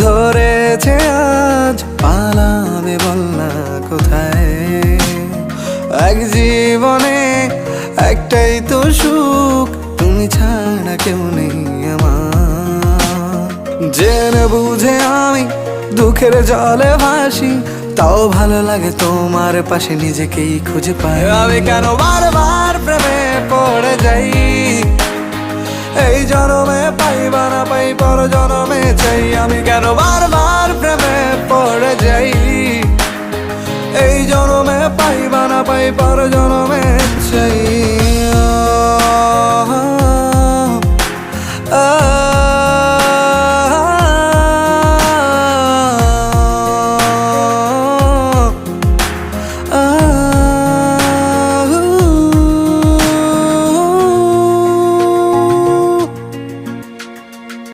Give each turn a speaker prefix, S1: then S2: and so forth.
S1: ধরেছে আজ, পালাবে বল না কোথায়? এক জীবনে একটাই তো সুখ, তুমি ছাড়া কেউ নেই আমার। জেনে বুঝে আমি দুঃখের জলে ভাসি, তাও ভালো লাগে তোমার পাশে নিজেকেই খুঁজে পাই। আমি কেন বারবার প্রেমে পড়ে যাই, এই জনমে পাই বা না পাই পর জনমে চাই। আমি কেন বারবার প্রেমে পড়ে যাই, এই জনমে পাই বা না পাই পর জনমে চাই।